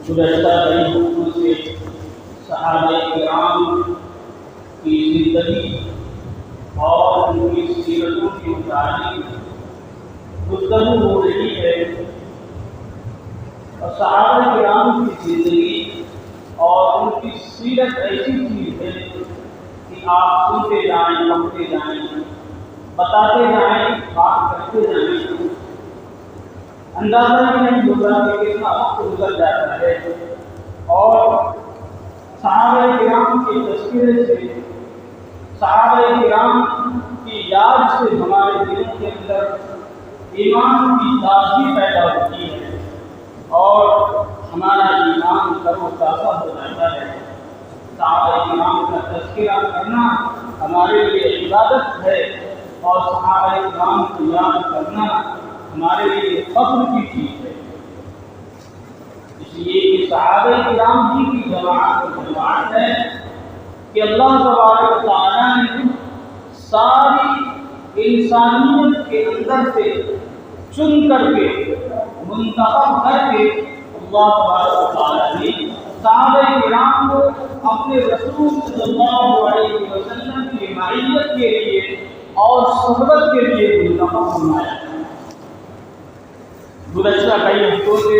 گزشتہ کئی ہفتوں سے صحابہ کرام کی زندگی اور ان کی سیرتوں کے متعلق گفتگو ہو رہی ہے، اور صحابہ کرام کی زندگی اور ان کی سیرت ایسی چیز ہے کہ آپ سنتے جائیں، پڑھتے جائیں، بتاتے جائیں، بات کرتے جائیں، اندازہ ہی نہیں ہوگا کہ کتنا وقت گزر جاتا ہے۔ اور صحابہ کرام کے تذکرے سے، صحابہ کرام کی یاد سے ہمارے دلوں کے اندر ایمان کی تازگی پیدا ہوتی ہے اور ہمارا ایمان تر و تازہ ہو جاتا ہے۔ صحابہ کرام کا تذکرہ کرنا ہمارے لیے عبادت ہے، اور صحابہ کرام کی یاد کرنا ہمارے لیے فخر کی چیز ہے، اس لیے کہ صحابہ کرام ہی کی جماعت ہے کہ اللہ تبارک و تعالیٰ نے ساری انسانیت کے اندر سے چن کر کے، منتخب کر کے، اللہ تبارک و تعالیٰ نے صحابہ کرام کو اپنے رسول صلی اللہ علیہ وسلم کی معیت کے لیے اور صحبت کے لیے منتخب فرمایا۔ گزشتہ کئی ہفتوں سے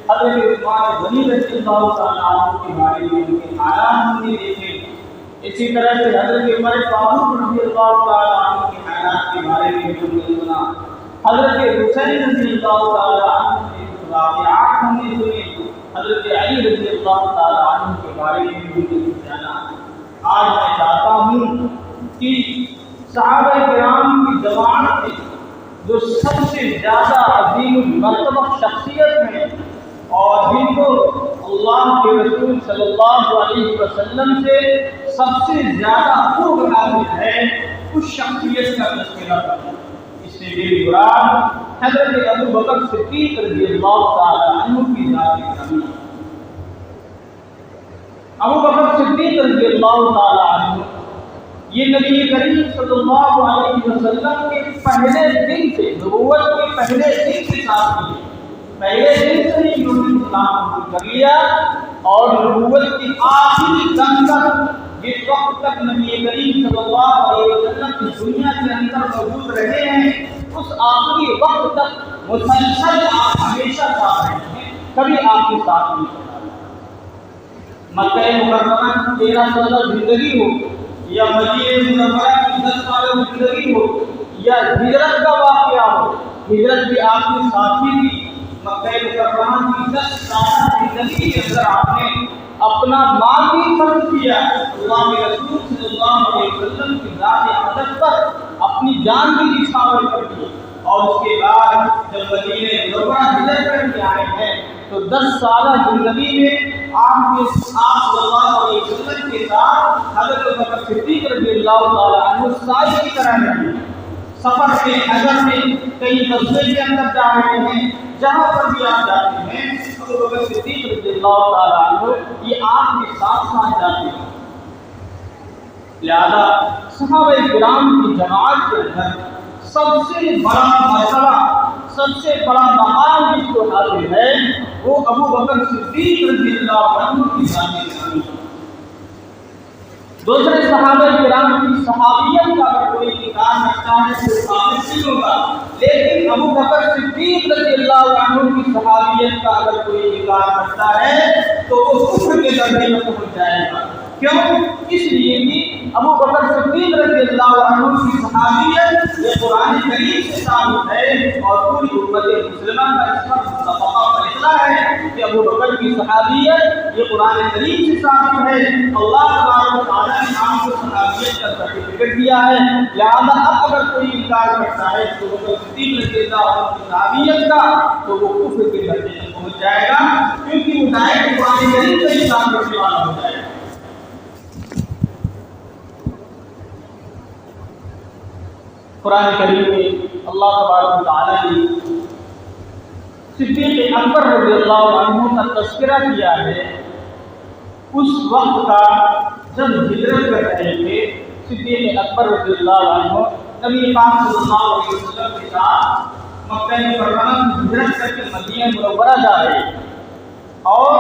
حضرت عثمان غنی رضی اللہ تعالیٰ عنہ کے بارے میں ان کے حالات ہم نے دیکھے، اسی طرح سے حضرت عمر فاروق رضی اللہ تعالیٰ عنہ کے حالات کے بارے میں ہم نے سنا، حضرت حسین رضی اللہ تعالیٰ عنہ کے واقعات ہم نے سنے، حضرت علی رضی اللہ تعالیٰ عنہ کے بارے میں ہم نے جانا۔ آج میں چاہتا ہوں کہ صحابہ کرام کی جماعت میں جو سب سے زیادہ عظیم مرتبہ شخصیت ہے اور جن کو اللہ کے رسول صلی اللہ علیہ وسلم سے سب سے زیادہ قرب حاصل ہے، اس شخصیت کا تذکرہ کرنا۔ اس سے میری مراد حضرت ابو بکر صدیق رضی اللہ تعالی عنہ کی ذات گرامی۔ ابو بکر صدیق رضی اللہ تعالی عنہ یہ نبی کریم صلی اللہ علیہ وسلم کے پہلے دن سے، نبوت کے پہلے دن کے ساتھ ہی، پہلے دن سے ہی انہوں نے اسلام قبول کر لیا، اور نبوت کی آخری دم تک، جس وقت تک نبی کریم صلی اللہ علیہ وسلم اس دنیا کے اندر موجود رہے ہیں، اس آخری وقت تک مسلسل آپ ہمیشہ ساتھ رہے ہیں، کبھی آپ کے ساتھ نہیں چھوڑا۔ مکہ مکرمہ کی 13 سالہ زندگی ہو یا مدینہ منورہ کی 10 سالہ زندگی ہو یا ہجرت کا واقعہ ہو، ہجرت بھی آپ کے ساتھی تھی۔ مکہ مکرمہ کی 10 سالہ زندگی کے اندر آپ نے اپنا مال بھی خرچ کیا، اللہ کے رسول صلی اللہ علیہ وسلم کی ذات اقدس پر اپنی جان بھی نچھاور کر دی، اور اس کے بعد جب مدینہ منورہ ہجرت کر کے آئے ہیں تو 10 سالہ زندگی میں آپ صلی اللہ علیہ وسلم کے ساتھ حضرت بکر صدیق رضی اللہ تعالیٰ عنہ سائے کی طرح رہے، سفر میں، حضر میں، کئی غزوے کے اندر جا رہے ہیں، جہاں پر بھی آپ جاتے ہیں ابو بکر صدیق رضی اللہ تعالیٰ عنہ یہ آپ کے ساتھ ساتھ جاتے ہیں۔ لہذا صحابہ کرام کی جماعت کے اندر سب سے بڑا مرتبہ، سب سے بڑا مقام جس کو حاصل ہے وہ ابو بکر صدیق رضی اللہ عنہ کی ذات گرامی۔ دوسرے صحابہ کرام کی صحابیت کا اگر کوئی انکار کرتا ہے تو کافر نہیں ہوگا، لیکن ابو بکر صدیق رضی اللہ عنہ کی صحابیت کا اگر کوئی انکار کرتا ہے تو وہ کفر کے درجے میں پہنچ جائے گا۔ کیوں؟ اس لیے کہ ابو بکر صدیق رضی اللہ عنہ کی صحابیت یہ قرآن کریم سے ثابت ہے، اور پوری امت مسلمہ کا اس پر متفقہ فیصلہ ہے کہ ابو بکر کی صحابیت یہ قرآن کریم سے ثابت ہے۔ اللہ تبارک و تعالیٰ نے آپ کو صحابیت کا سرٹیفکیٹ دیا ہے، لہٰذا اب اگر کوئی انکار کرتا ہے تو بکر صدیق رضی اللہ عنہ کی صحابیت کا تو وہ کفر کے درجے میں پہنچ جائے گا، کیونکہ وہ ڈائریکٹ قرآن کریم سے ہی کام کرنے والا ہو جائے گا۔ قرآن کریم میں اللہ تبارک و تعالیٰ نے صدیق اکبر رضی اللہ عنہ کا تذکرہ کیا ہے، اس وقت کا جب ہجرت کر رہے تھے صدیق اکبر رضی اللہ عنہ نبی پاک صلی اللہ علیہ وسلم کے ساتھ مکہ مکرمہ کی ہجرت کر کے مدینہ منورہ جا رہے ہیں۔ اور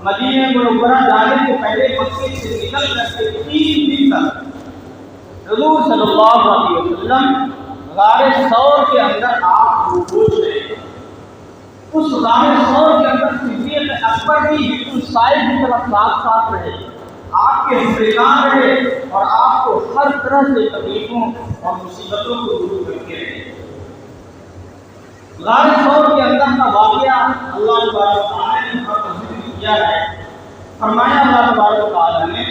مدینہ منورہ جانے سے پہلے مکے سے نکل کر کے 3 دن تک حضور صلی اللہ علیہ وسلم غار ثور کے اندر آپ روبوش رہے۔ اس غار ثور کے اندر صدیق اکبر بھی بالکل صاحب کی طرف ساتھ ساتھ رہے، آپ کے ہمراہ رہے اور آپ کو ہر طرح سے تکلیفوں اور مصیبتوں کو دور کرتے رہے۔ غار ثور کے اندر کا واقعہ اللہ تبارک و تعالیٰ نے ذکر کیا ہے۔ فرمایا اللہ تبارک و تعالیٰ نے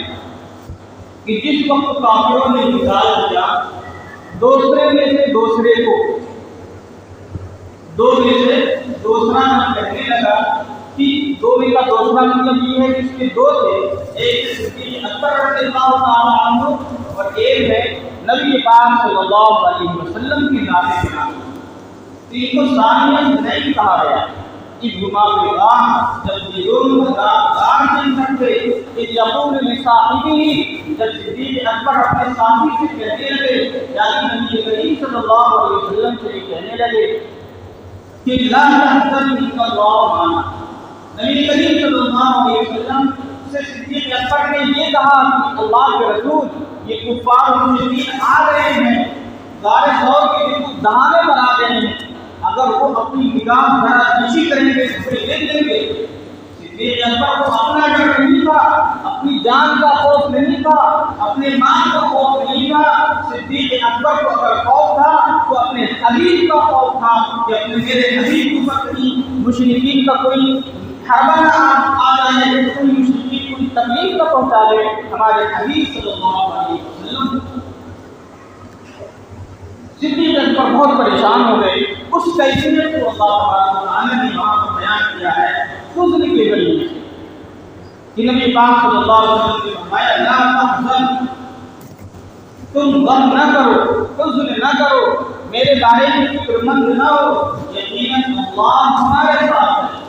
کہ جس وقت کافروں نے نکال دیا دوسرے میں سے دوسرے کو، دو میں سے دوسرا نہ کہنے لگا کہ دو میں کا دوسرا مطلب یہ ہے کہ اس کے دو تھے، ایک صدیق اکبر رضی اللہ تعالیٰ عنہ اور ایک ہے نبی پاک صلی اللہ علیہ وسلم کی ذات گرامی۔ تو ان کو ثانیہ نہیں کہا گیا کہ گما ہوگا جب یہ دونوں غار دن سکتے کہ یقول لصاحبہ، جب صدیق اکبر اپنے ساتھی سے کہنے لگے یعنی نبی کریم صلی اللہ علیہ وسلم سے کہنے لگے کہ لا تحزن ان اللہ معنا۔ نبی کریم صلی اللہ علیہ وسلم سے صدیق اکبر نے یہ کہا کہ اللہ کے رسول یہ کفار و مشرکین آ رہے ہیں، غار ثور کے بالکل دہانے پر آ رہے ہیں، اگر وہ اپنی نگاہ ذرا نیچی کریں گے اسے دیکھ لیں گے۔ صدیق اکبر کو اپنا ڈر نہیں تھا، اپنی جان کا خوف نہیں تھا، اپنے مال کا خوف نہیں تھا۔ صدیق اکبر کو اگر خوف تھا تو اپنے حبیب کا خوف تھا کہ اپنے میرے حبیب کو کہیں مشرکین کا کوئی حربہ نہ آ جائے، کوئی مشرکین کوئی تکلیف نہ پہنچا دے ہمارے حبیب صلی اللہ علیہ وسلم۔ صدیق اکبر بہت پریشان ہو گئے۔ اس کیفیت کو اللہ تبارک و تعالیٰ نے وہاں پر بیان کیا ہے حزن کے ذریعے سے کہ نبی پاک صلی اللہ علیہ وسلم نے فرمایا لا تحزن، تم غم نہ کرو، حزن نہ کرو، میرے بارے میں فکر مند نہ ہو، یقیناً اللہ ہمارے ساتھ ہے۔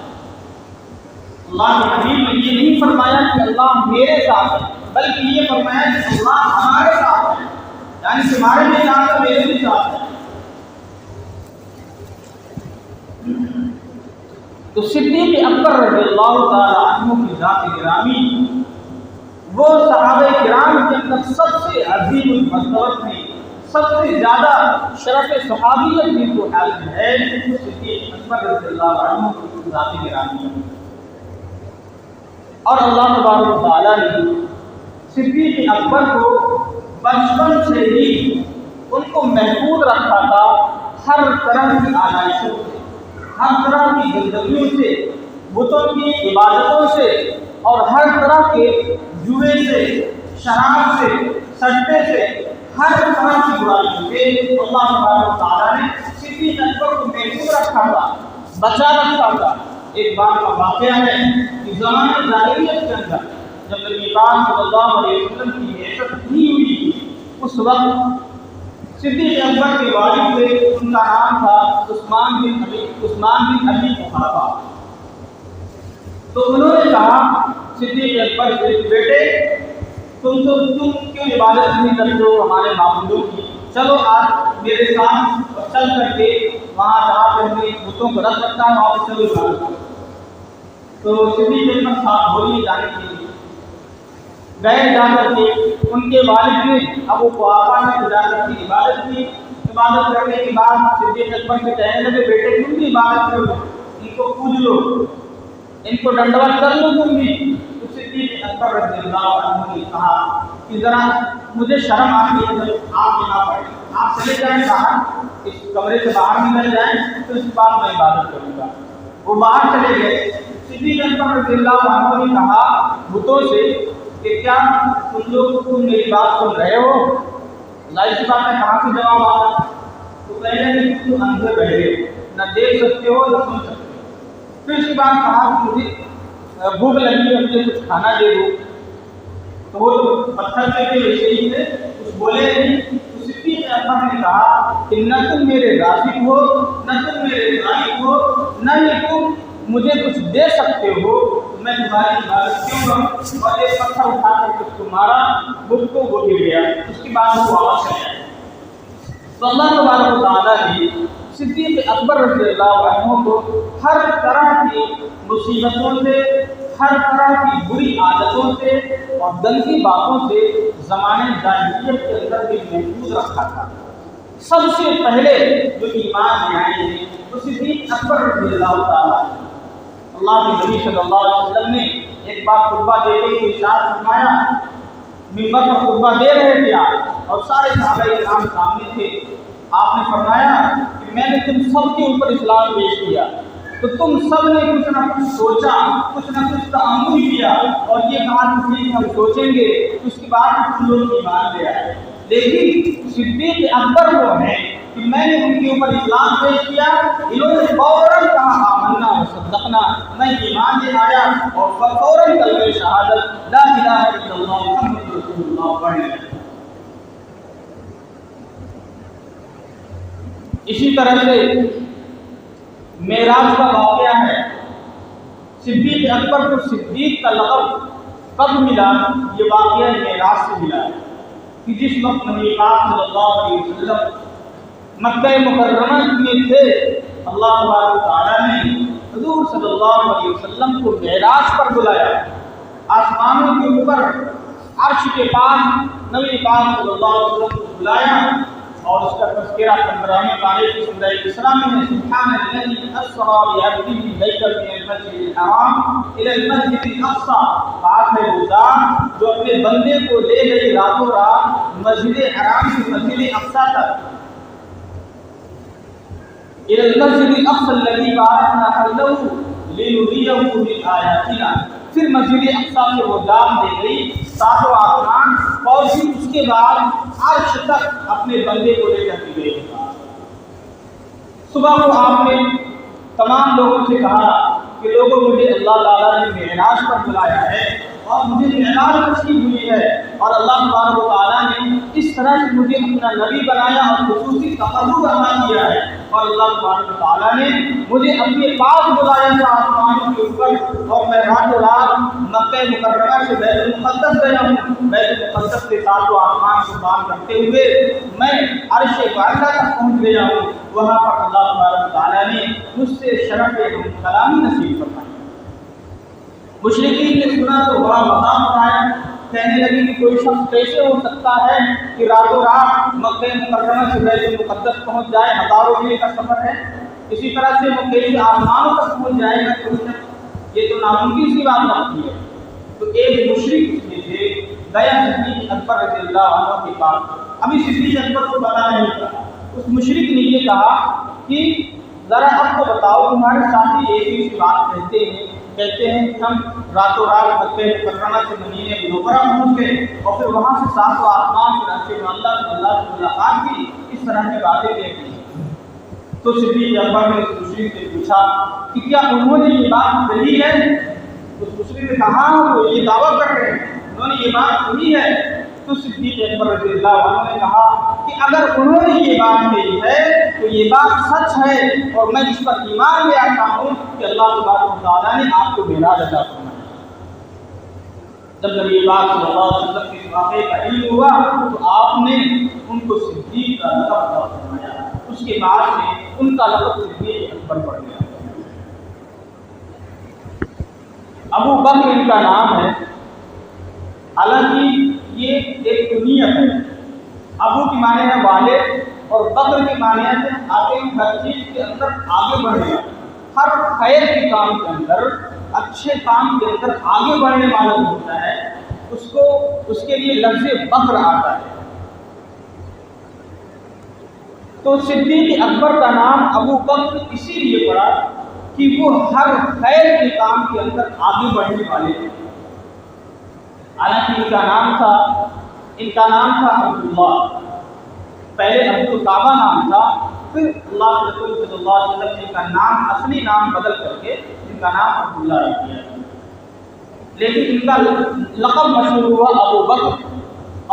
اللہ کے حبیب نے یہ نہیں فرمایا کہ اللہ میرے ساتھ ہے، بلکہ یہ فرمایا کہ اللہ ہمارے ساتھ ہے، یعنی تمہارے بھی ساتھ ہے میرے بھی ساتھ ہے۔ تو صدیق اکبر رضی اللہ تعالیٰ عنہ کی ذات گرامی وہ صحابہ کرام کے اندر سب سے عظیم المرتبہ تھے، سب سے زیادہ شرف صحابیت جن کو حاصل ہے صدیق اکبر رضی اللہ عنہ کی ذات گرامی۔ اور اللہ تبارک و تعالیٰ نے صدیق اکبر کو بچپن سے ہی ان کو محفوظ رکھا تھا ہر طرح کی آلائشوں سے، ہر طرح کی گندگیوں سے، بتوں کی عبادتوں سے اور ہر طرح کے جوئے سے، شراب سے، سٹے سے، ہر طرح کی برائیوں سے اللہ تبارک و تعالیٰ نے صدیق اکبر کو محفوظ رکھا تھا، بچا رکھا تھا۔ ایک بار کا واقعہ ہے کہ زمانہ جاہلیت کے اندر جب نبی پاک صلی اللہ علیہ وسلم کی بعثت نہیں ہوئی تھی، اس وقت صدیق اکبر کے والد تھے، ان کا نام تھا عثمان بن ابی قحافہ۔ تو انہوں نے کہا صدیق اکبر سے بیٹے تم کیوں عبادت نہیں کرتے ہو ہمارے معبودوں کی، چلو آج میرے ساتھ اور چل کر کے وہاں جہاں پہ ہم نے بتوں کو رکھ رکھا ہے وہاں پہ چلو عبادت کرو۔ تو صدیق اکبر ساتھ بولیے جانے کے لیے گئے، جا کر کے ان کے والد نے ابو قحافہ نے جا کر کے عبادت کی۔ عبادت کرنے کے بعد صدیق اکبر سے کہنے لگے بیٹے تم بھی عبادت کرو، ان کو پوج لو، ان کو ڈنڈوت کر لو تم بھی۔ تو صدیق اکبر رضی اللہ عنہ نے کہا کہ ذرا مجھے شرم آتی ہے، آپ یہاں پر آپ چلے جائیں باہر، اس کمرے سے باہر نکل جائیں تو اس کے بعد میں عبادت کروں گا۔ وہ باہر چلے گئے۔ صدیق اکبر رضی اللہ عنہ نے کہا بتوں سے کہ کیا تم میری بات سن رہے ہو؟ ظاہر سی بات ہے کہاں سے جواب آتا؟ تو کہنے لگے کہ تم اندھے بیٹھے نہ دیکھ سکتے ہو نہ سن سکتے ہو۔ پھر اس کے بعد کہا کہ مجھے بھوک لگی ہے، مجھے کچھ کھانا دے دو۔ تو وہ پتھر سے ویسے ہی تھے، کچھ بولے نہیں۔ تو صدیق اکبر نے کہا کہ نہ تم میرے رازق ہو نہ تم میرے غائب ہو، نہ ہی تم مجھے کچھ دے سکتے ہو، میں تمہاری عبادت کیوں کروں؟ اور ایک پتھر اٹھا کر اس کو مارا، بت کو وہ گر گیا۔ اس کے بعد وہ واپس چلے گئے۔ تو اللہ تبارک و تعالیٰ نے صدیق اکبر رضی اللہ عنہ کو ہر طرح کی مصیبتوں سے، ہر طرح کی بری عادتوں سے اور گندی باتوں سے زمانے جاہلیت کے اندر بھی محفوظ رکھا تھا۔ سب سے پہلے جو ایمان لے آئے ہیں وہ صدیق اکبر رضی اللہ تعالیٰ عنہ۔ اللہ کے نبی صلی اللہ علیہ وسلم نے ایک بار خطبہ دیتے ہوئے ارشاد فرمایا، منبر پر خطبہ دے رہے تھے آپ اور سارے صحابہ کرام سامنے تھے، آپ نے فرمایا کہ میں نے تم سب کے اوپر اسلام پیش کیا تو تم سب نے کچھ نہ کچھ سوچا، کچھ نہ کچھ تأمل کیا اور یہ کہا کہ ٹھیک ہم سوچیں گے، اس کے بعد تم لوگ ایمان لے آئے۔ لیکن صدیق اکبر وہ ہیں کہ میں نے ان کے اوپر اسلام پیش کیا، انہوں نے فوراً کہا آمنا و صدقنا، میں ایمان لے آیا اور فوراً کلمہ شہادت لا الہ الا اللہ محمد رسول اللہ پڑھ لیا۔ اسی طرح سے معراج کا واقعہ ہے۔ صدیق اکبر کو صدیق کا لقب کب ملا؟ یہ واقعہ معراج سے ملا ہے کہ جس وقت نبی پاک صلی اللہ علیہ وسلم مکہ مکرمہ میں تھے، اللہ تبارک و تعالیٰ نے حضور صلی اللہ علیہ وسلم کو معراج پر بلایا، آسمانوں کے اوپر عرش کے پاس نبی پاک صلی اللہ علیہ وسلم کو بلایا اور اس کا تذکرہ 15ویں پارے کی سورہ اسراء میں ہے، سبحان الذی اسری بعبدہ لیلا من المسجد الحرام الی المسجد الاقصی، پاک ہے وہ ذات جو اپنے بندے کو لے گئی راتوں رات مسجد حرام سے مسجد اقصی تک، الی المسجد الاقصی الذی بارکنا حولہ لنریہ من آیاتنا، پھر مسجد اقصی سے وہ جان دے گئی ساتوں آسمان اور پھر اس کے بعد عرش تک اپنے بندے کو لے کر کے گئے۔ صبح کو آپ نے تمام لوگوں سے کہا کہ لوگوں مجھے اللہ تعالیٰ نے معراج پر بلایا ہے اور مجھے معراج نصیب ہوئی ہے اور اللہ تبارک و تعالیٰ نے اس طرح سے مجھے اپنا نبی بنایا اور خصوصی تقرب عطا کیا ہے اور اللہ تبارک و تعالیٰ نے مجھے اپنے پاس بلایا تھا آسمانوں کے اوپر اور میں راتوں رات مکہ مکرمہ سے بیت المقدس گیا ہوں۔ بیت المقدس سے ساتوں آسمان کو پار کرتے ہوئے میں عرش بالا تک پہنچ گیا ہوں، وہاں پر اللہ تبارک و تعالیٰ نے مجھ سے شرف کلامی نصیب فرمائی۔ مشرکین نے سنا تو بڑا مذاق اڑایا، کہنے لگے کہ کوئی شخص کیسے ہو سکتا ہے کہ راتوں رات مکہ مکرمہ سے بیت المقدس پہنچ جائے، ہزاروں میل کا سفر ہے، اسی طرح سے وہ کئی آسمانوں تک پہنچ جائے گا، یہ تو ناممکن سی بات لگتی ہے۔ تو ایک مشرک اس میں تھے، گیا صدیق اکبر رضی اللہ عنہ کے پاس، ابھی صدیق اکبر کو پتا نہیں تھا، اس مشرک نے یہ کہا کہ ذرا اب تو بتاؤ تمہارے ساتھی ایک ہی بات کہتے ہیں کہ ہم راتوں رات مکہ مکرمہ سے مدینہ منورہ پہنچ گئے اور پھر وہاں سے ساتوں آسمان سے عرش اللہ سے ملاقات کی، اس طرح کی باتیں کہتے ہیں۔ تو صدیق اکبر نے اس مشرک سے پوچھا کہ کیا انہوں نے یہ بات کہی ہے؟ اس مشرک نے کہا وہ یہ دعویٰ کر رہے ہیں انہوں نے یہ بات کہی ہے۔ تو صدیق اکبر رضی اللہ عنہ نے کہا کہ اگر انہوں نے یہ بات کہی ہے تو یہ بات سچ ہے اور میں اس پر ایمان لے آتا ہوں کہ اللہ تبارک و تعالیٰ نے آپ کو معراج عطا فرمایا۔ جب نبی پاک صلی اللہ علیہ وسلم کے واقعے کا علم ہوا تو آپ نے ان کو صدیق کا لقب عطا فرمایا، اس کے بعد سے ان کا لقب صدیق اکبر پڑ گیا۔ ابو بکر ان کا نام ہے، حالانکہ یہ ایک کنیت ہے۔ ابو کی معنی ہے والد اور بکر کی معنی ہے آگے ہر چیز کے اندر آگے بڑھنا، ہر خیر کے کام کے اندر، اچھے کام کے اندر آگے بڑھنے والا جو ہوتا ہے اس کے لیے لفظ بکر آتا ہے۔ تو صدیق اکبر کا نام ابو بکر اسی لیے پڑا کہ وہ ہر خیر کے کام کے اندر آگے بڑھنے والے تھے۔ حالانکہ ان کا نام تھا عبداللہ، پہلے عبد الکعبہ نام تھا، پھر اللہ کے رسول صلی اللہ علیہ وسلم نے ان کا نام اصلی نام بدل کر کے ان کا نام عبداللہ رکھ دیا، لیکن ان کا لقب مشہور ہوا ابو بکر،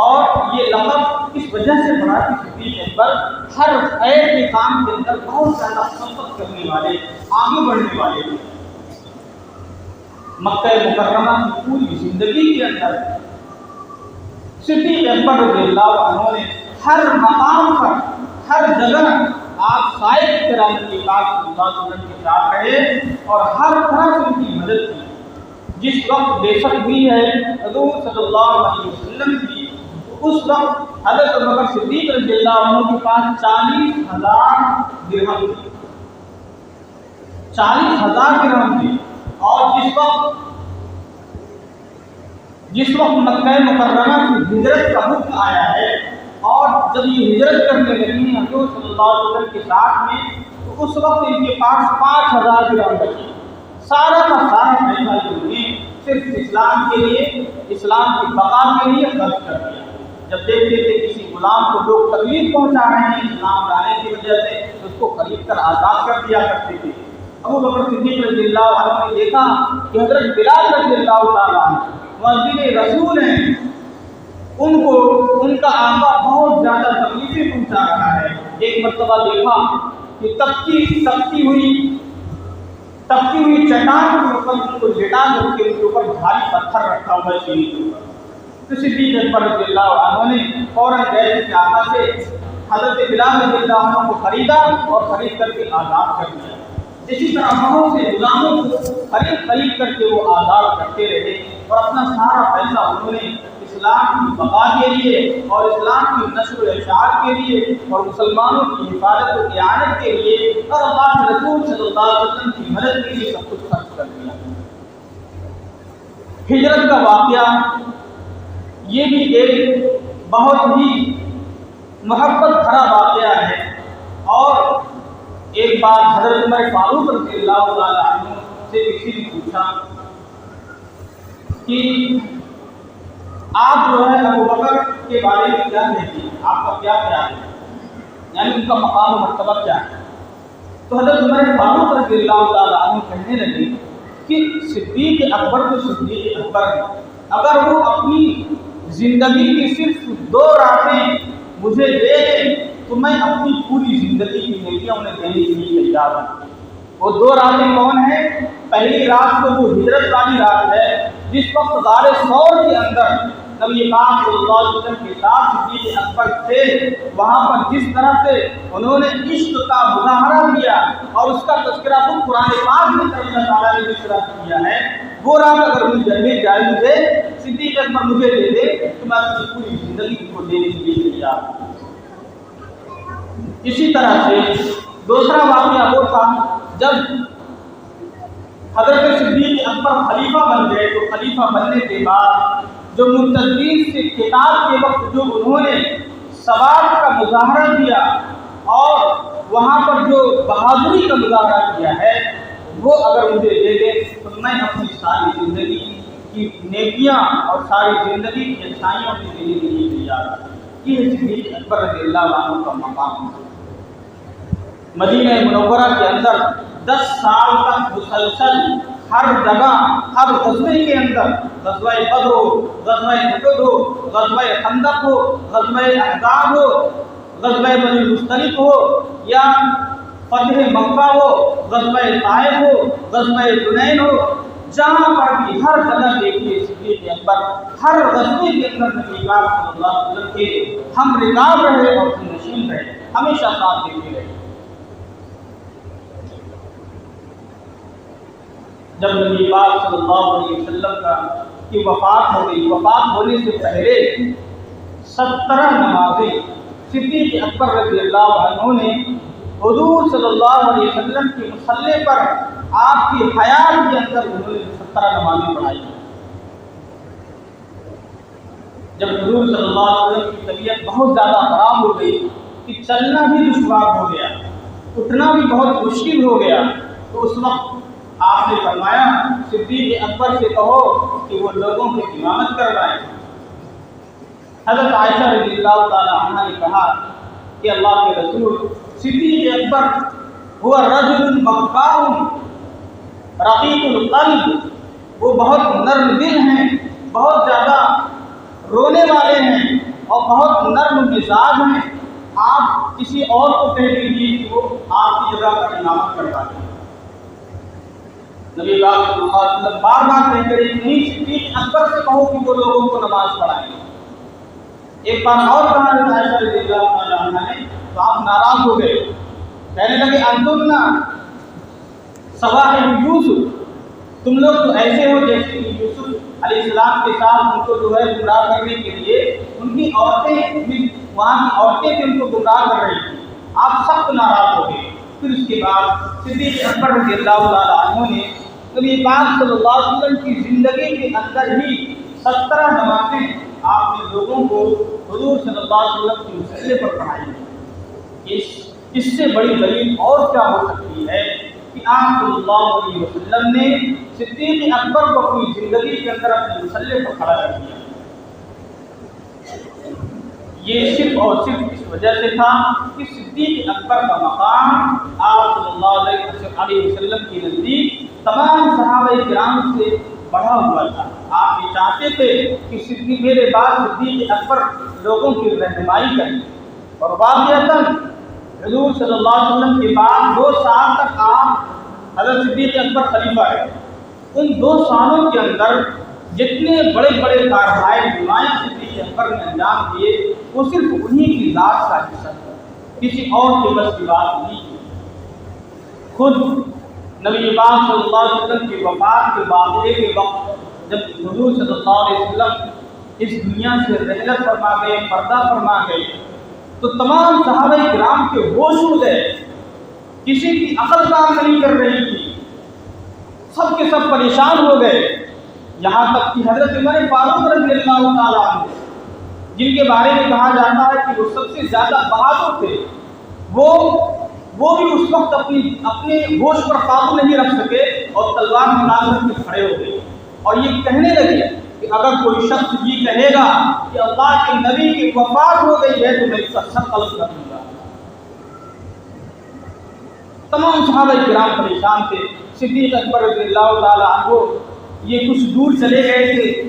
اور یہ لقب اس وجہ سے پڑا کہ صدیق اکبر ہر خیر کے کام کے اندر بہت زیادہ سبقت کرنے والے، آگے بڑھنے والے تھے۔ مکہ مکرمہ کی پوری زندگی کے اندر صدیق اکبر رضی اللہ عنہ نے ہر مقام پر، ہر جگہ آپ سائے کی طرح نبی پاک صلی اللہ علیہ وسلم کے ساتھ رہے اور ہر طرح سے ان کی مدد کی۔ جس وقت بیعت ہوئی ہے حضور صلی اللہ علیہ وسلم کی، اس وقت حضرت ابوبکر صدیق رضی اللہ عنہ کے پاس 40,000 درہم تھی، 40,000 درہم تھی۔ اور جس وقت مکہ مکرمہ کی ہجرت کا حکم آیا ہے اور جب یہ ہجرت کرنے لگی ہیں حضور صلی اللہ علیہ وسلم کے ساتھ میں، تو اس وقت ان کے پاس 5,000 درہم بچے، سارا کا سارا پیسہ انہوں نے صرف اسلام کے لیے، اسلام کی بقا کے لیے خرچ کر دیا۔ جب دیکھتے تھے کسی غلام کو لوگ تکلیف پہنچا رہے ہیں اسلام لانے کی وجہ سے، اس کو خرید کر آزاد کر دیا کرتے تھے۔ ابوبکر صدیق رضی اللہ عنہ نے دیکھا کہ حضرت بلال رضی اللہ تعالیٰ عنہ مؤذن رسول ہیں، ان کا آقا بہت زیادہ تکلیفیں پہنچا رہا ہے۔ ایک مرتبہ دیکھا کہ تپتی ہوئی چٹان کے اوپر ان کو لٹا کر کے ان کے اوپر بھاری پتھر رکھا ہوا ہے سینے کے اوپر۔ تو صدیق اکبر رضی اللہ عنہ نے فوراً گئے کہ آقا سے حضرت بلال رضی اللہ عنہ کو خریدا اور خرید کر کے آزاد کر دیا۔ اسی طرح بہت سے غلاموں کو خرید کر کے وہ آزاد کرتے رہے اور اپنا سارا پیسہ انہوں نے اسلام کی بقا کے لیے اور اسلام کی نشر و اشاعت کے لیے اور مسلمانوں کی حفاظت و اعانت کے لیے اور اللہ کے رسول صلی اللہ علیہ وسلم کی مدد کے لیے سب کچھ خرچ کر دیا۔ ہجرت کا واقعہ یہ بھی ایک بہت ہی محبت بھرا واقعہ ہے۔ اور ایک بار حضرت عمر فاروق رضی اللہ تعالیٰ عنہ سے کسی نے پوچھا کہ آپ جو ہے ابوبکر کے بارے میں کیا کہتے ہیں، آپ کا کیا خیال ہے، یعنی ان کا مقام و مرتبہ کیا ہے؟ تو حضرت عمر فاروق رضی اللہ تعالیٰ عنہ کہنے لگے کہ صدیق اکبر تو صدیق اکبر ہے، اگر وہ اپنی زندگی کی صرف 2 راتیں مجھے دے دیں تو میں اپنی پوری زندگی کی نیکیاں انہیں دینے کے لیے تیار ہوں۔ وہ 2 راتیں کون ہیں؟ پہلی رات تو وہ ہجرت والی رات ہے جس وقت غار ثور کے اندر نبی پاک صلی اللہ علیہ وسلم کے ساتھ صدیق اکبر تھے، وہاں پر جس طرح سے انہوں نے عشق کا مظاہرہ کیا اور اس کا تذکرہ خود قرآن پاک میں اللہ تعالیٰ نے جس طرح کیا ہے، وہ رات اگر مل جائے مجھے، صدیق اکبر مجھے دے دے تو میں اپنی پوری زندگی کو دینے کے لیے تیار ہوں۔ اسی طرح سے دوسرا واقعہ وہ تھا جب حضرت صدیق اکبر خلیفہ بن گئے، تو خلیفہ بننے کے بعد جو منتظرین سے خطاب کے وقت جو انہوں نے ثواب کا مظاہرہ کیا اور وہاں پر جو بہادری کا مظاہرہ کیا ہے، وہ اگر مجھے دے دے تو میں اپنی ساری زندگی کی نیکیاں اور ساری زندگی کی اچھائیوں کی دینے کے لیے تیار ہوں۔ یہ صدیق اکبر رضی اللہ عنہ کا مقام ہے۔ مدینہ منورہ کے اندر 10 سال تک مسلسل ہر جگہ، ہر غزوے کے اندر، غزوہ بدر ہو، غزوہ احد ہو، غزوہ خندق ہو، غزوہ احزاب ہو، غزوہ بنی مصطلق ہو یا فتح مکہ ہو، غزوہ طائف ہو، غزوہ حنین ہو، جہاں پر بھی ہر جگہ دیکھیے صدیق اکبر ہر غزوے کے اندر نبی پاک صلی اللہ علیہ وسلم کے ہم رکاب رہے اور نشین رہے، ہمیشہ ساتھ دیتے رہے۔ جب نبی پاک صلی اللہ علیہ وسلم کی وفات ہو گئی، وفات ہونے سے پہلے 17 نمازیں صدیق اکبر رضی اللہ عنہ نے حضور صلی اللہ علیہ وسلم کے مصلی پر آپ کی حیات کے اندر انہوں نے 17 نمازیں پڑھائی۔ جب حضور صلی اللہ علیہ وسلم کی طبیعت بہت زیادہ خراب ہو گئی کہ چلنا بھی دشوار ہو گیا، اٹھنا بھی بہت مشکل ہو گیا، تو اس وقت آپ نے فرمایا صدیق اکبر سے کہو کہ وہ لوگوں کی امامت کروائیں۔ حضرت عائشہ رضی اللہ تعالی عنہ نے کہا کہ اللہ کے رسول صدیق اکبر هو رجل مغفار رقیق القلب، وہ بہت نرم دل ہیں، بہت زیادہ رونے والے ہیں اور بہت نرم مزاج ہیں، آپ کسی اور کو کہہ دیجیے کہ وہ آپ کی جگہ پر امامت کروائیں۔ نبی پاک صلی اللہ علیہ وسلم بار بار کہتے رہے نہیں صدیق اکبر سے کہو کہ وہ لوگوں کو نماز پڑھائیں۔ ایک بار اور کہا عائشہ رضی اللہ عنہ نے تو آپ ناراض ہو گئے، کہنے لگے انتم سواحب یوسف، تم لوگ تو ایسے ہو جیسے کہ یوسف علیہ السلام کے ساتھ ان کو جو ہے گمراہ کرنے کے لیے ان کی عورتیں وہاں کی عورتیں بھی ان کو گمراہ کر رہی تھیں، آپ سخت ناراض ہو گئے۔ پھر اس کے بعد صدیق اکبر رضی اللہ تعالیٰ عنہ نے نبی پاک صلی اللہ علیہ وسلم کی زندگی کے اندر ہی 17 نمازیں آپ نے لوگوں کو حضور صلی اللہ علیہ وسلم کے مسئلے پر پڑھائی۔ اس سے بڑی دلیل اور کیا ہو سکتی ہے کہ آپ صلی اللہ علیہ وسلم نے صدیق اکبر کو اپنی زندگی کے اندر اپنے مسئلے پر کھڑا کر دیا۔ یہ صرف اور صرف اس وجہ سے تھا کہ صدیق اکبر کا مقام آپ صلی اللہ علیہ وسلم کے نزدیک تمام صحابہ کرام سے بڑھا ہوا تھا۔ آپ یہ چاہتے تھے کہ صدیق میرے بعد صدیق اکبر لوگوں کی رہنمائی کریں، اور واقعتاً حضور صلی اللہ علیہ وسلم کے بعد 2 سال تک آپ حضرت صدیق اکبر خلیفہ رہے۔ ان 2 سالوں کے اندر جتنے بڑے بڑے کارنامے نمایاں صدیق اکبر نے انجام دیے وہ صرف انہی کی ذات کا حصہ تھا، کسی اور کے بس کی بات نہیں تھی۔ خود نبی پاک صلی اللہ علیہ وسلم کی وفات کے واقعے کے وقت جب حضور صلی اللہ علیہ وسلم اس دنیا سے رحلت فرما گئے، پردہ فرما گئے، تو تمام صحابہ کرام کے ہوش اڑ گئے، کسی کی عقل کام نہیں کر رہی تھی، سب کے سب پریشان ہو گئے، یہاں تک کہ حضرت عمر فاروق رضی اللہ تعالیٰ عنہ جن کے بارے میں کہا جاتا ہے کہ وہ سب سے زیادہ بہادر تھے، وہ بھی اس وقت اپنے ہوش پر قابو نہیں رکھ سکے اور تلوار نکال کر کے کھڑے ہو گئے اور یہ کہنے لگے کہ اگر کوئی شخص یہ کہے گا کہ اللہ کے نبی کی وفات ہو گئی ہے تو میں اس کا سر قلم کر دوں گا۔ تمام صحابہ کرام پریشان تھے۔ صدیق اکبر رضی اللہ تعالیٰ عنہ یہ کچھ دور چلے گئے تھے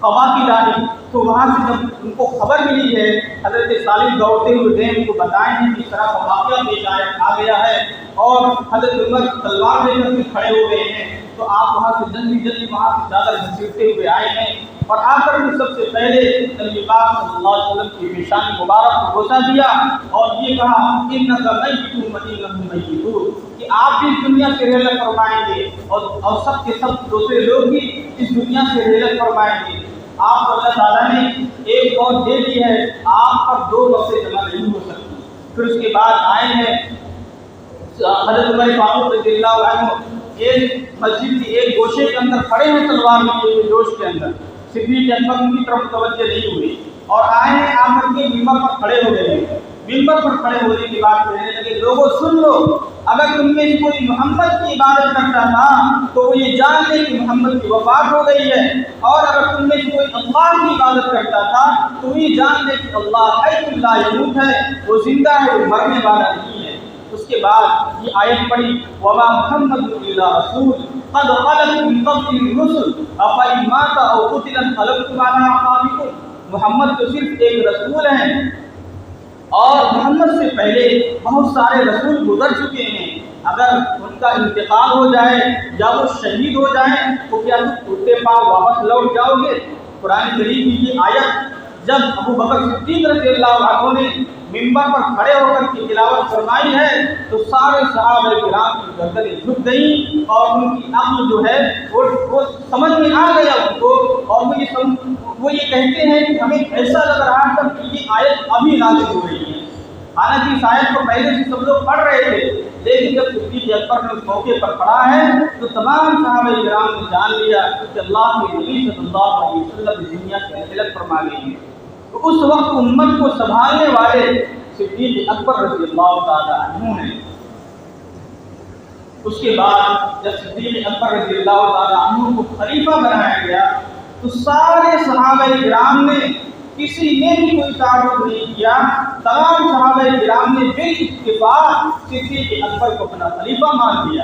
قبا کی جانب، تو وہاں سے جب ان کو خبر ملی ہے، حضرت سالم دوڑتے ہوئے گئے ان کو بتائیں کہ اس طرح کا واقعہ پیش آ گیا ہے اور حضرت عمر تلوار لے کر کے کھڑے ہو گئے ہیں، تو آپ وہاں سے جلدی وہاں سے چادر گھسیٹتے ہوئے آئے ہیں اور آ کر بھی سب سے پہلے نبی پاک صلی اللہ علیہ وسلم کی پیشانی مبارک کو بوسہ دیا اور یہ کہا انک میت وانہم میتون، کہ آپ بھی اس دنیا سے رحلت فرمائیں گے اور سب کے سب دوسرے لوگ بھی اس دنیا سے رحلت فرمائیں گے۔ آپ کو اللہ تعالیٰ نے ایک اور دے دی ہے، آپ پر 2 وقتیں جمع نہیں ہو سکتی۔ پھر اس کے بعد آئے ہیں حضرت عمر فاروق رضی اللہ عنہ ایک مسجد کی ایک گوشے کے اندر کھڑے ہیں تلوار لیے ہوئے جوش کے اندر، صدیق اکبر ان کی طرف توجہ نہیں ہوئی اور آئے ہیں آ کر کے ممبر پر کھڑے ہو گئے ہیں۔ ممبر پر کھڑے ہونے کے بعد کہنے لگے لوگوں سن لو، اگر تم میں سے کوئی محمد کی عبادت کرتا تھا تو وہ یہ جان لے کہ محمد کی وفات ہو گئی ہے، اور اگر تم میں سے کوئی اللہ کی عبادت کرتا تھا تو یہ جان لے کہ اللہ حی لا یموت ہے، وہ زندہ ہے، وہ مرنے والا نہیں ہے۔ اس کے بعد یہ آیت پڑھی وما محمد الا رسول قد خلت من قبلہ الرسل افإن مات او قتل انقلبتم علی اعقابکم، محمد تو صرف ایک رسول ہیں اور محمد سے پہلے بہت سارے رسول گزر چکے ہیں، اگر ان کا انتقال ہو جائے یا وہ شہید ہو جائیں تو کیا تم الٹے پاؤں واپس لوٹ جاؤ گے؟ قرآن کریم کی یہ آیت جب ابو بکر صدیق رضی اللہ عنہ نے ممبر پر کھڑے ہو کر کے تلاوت فرمائی ہے تو سارے صحابہ کرام کی گردنیں جھک گئیں اور ان کی عقل جو ہے وہ سمجھ میں آ گیا ان کو، اور وہ یہ کہتے ہیں کہ ہمیں ایسا لگ رہا تھا کہ یہ آیت ابھی نازل ہو رہی ہے، حالانکہ اس آیت کو پہلے سے سب لوگ پڑھ رہے تھے، لیکن جب صدیق اکبر نے اس موقع پر پڑھا ہے تو تمام صحابہ کرام نے جان لیا کہ اللہ کے نبی صلی اللہ علیہ وسلم اس دنیا سے رحلت فرما گئی ہے۔ تو اس وقت امت کو سنبھالنے والے صدیق اکبر رضی اللہ تعالیٰ عنہ ہیں۔ اس کے بعد جب صدیق اکبر رضی اللہ تعالیٰ عنہ کو خلیفہ بنایا گیا تو سارے صحابہ کرام نے کسی نے بھی کوئی تعارف نہیں کیا، تمام صحابہ کرام نے بالاتفاق صدیق اکبر کو اپنا خلیفہ مان لیا۔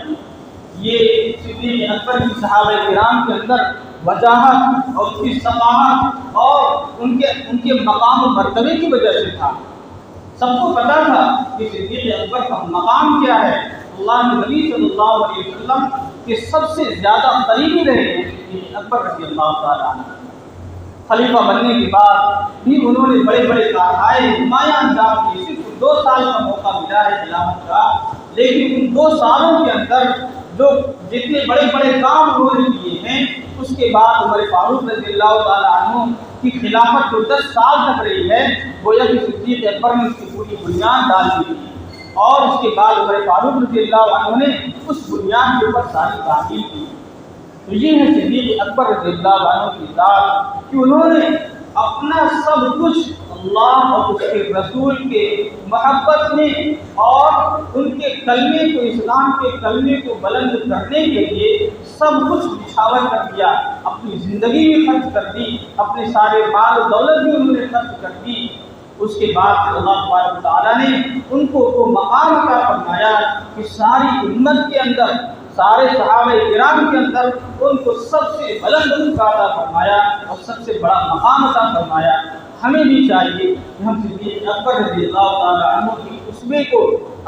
یہ صدیق اکبر کی صحابہ کرام کے اندر وجاہت اور ان کی ثقافت اور ان کے مقام و مرتبے کی وجہ سے تھا۔ سب کو پتا تھا کہ صدیق اکبر کا مقام کیا ہے، اللہ کے نبی صلی اللہ علیہ وسلم کے سب سے زیادہ قریبی رہے ہیں صدیق اکبر رضی اللہ تعالیٰ عنہ۔ خلیفہ بننے کے بعد بھی انہوں نے بڑے بڑے کارنامے نمایاں انجام دیے، صرف 2 سال کا موقع ملا ہے خلافت کا، لیکن ان 2 سالوں کے اندر جو جتنے بڑے بڑے کام انہوں نے کیے ہیں، اس کے بعد عمر فاروق رضی اللہ تعالیٰ عنہ کی خلافت جو 10 سال تک رہی ہے، گویا کہ صدیق اکبر نے اس کی پوری بنیاد ڈال دی تھی، اور اس کے بعد عمر فاروق رضی اللہ عنہ نے اس بنیاد کے اوپر ساری تعمیل کی۔ تو یہ ہے صدیق اکبر رضی اللہ عنہ کی ذات کہ انہوں نے اپنا سب کچھ اللہ اور اس کے رسول کے محبت میں اور ان کے کلمے کو، اسلام کے کلمے کو بلند کرنے کے لیے سب کچھ نچھاور کر دیا، اپنی زندگی بھی خرچ کر دی، اپنے سارے مال و دولت بھی انہوں نے خرچ کر دی۔ اس کے بعد اللہ تبارک و تعالیٰ نے ان کو وہ مقام عطا فرمایا کہ ساری امت کے اندر، سارے صحابہ کرام کے اندر ان کو سب سے بلند مقام عطا فرمایا اور سب سے بڑا مقام عطا فرمایا۔ ہمیں بھی چاہیے کہ ہم صدیق اکبر رضی اللہ تعالیٰ عنہ کی اسوے کو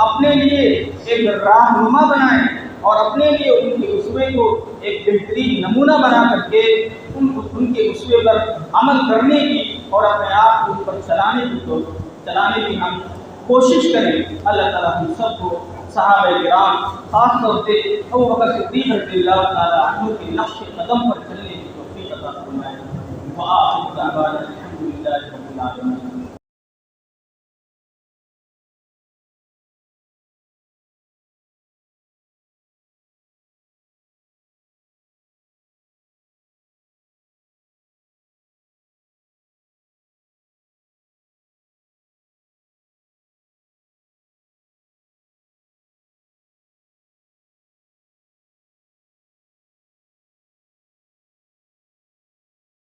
اپنے لیے ایک راہنما بنائیں اور اپنے لیے ان کے اسوے کو ایک بہترین نمونہ بنا کر کے ان کے اسوے پر عمل کرنے کی اور اپنے آپ کو ان پر چلانے کی ہم کوشش کریں۔ اللہ تعالیٰ ہم سب کو صحابہ کرام، خاص طور سے ابو بکر صدیق رضی اللہ تعالیٰ عنہ کے نقش قدم پر چلنے کی توفیق عطا فرمائے۔ وآخر دعوانا الحمد للہ رب العالمین۔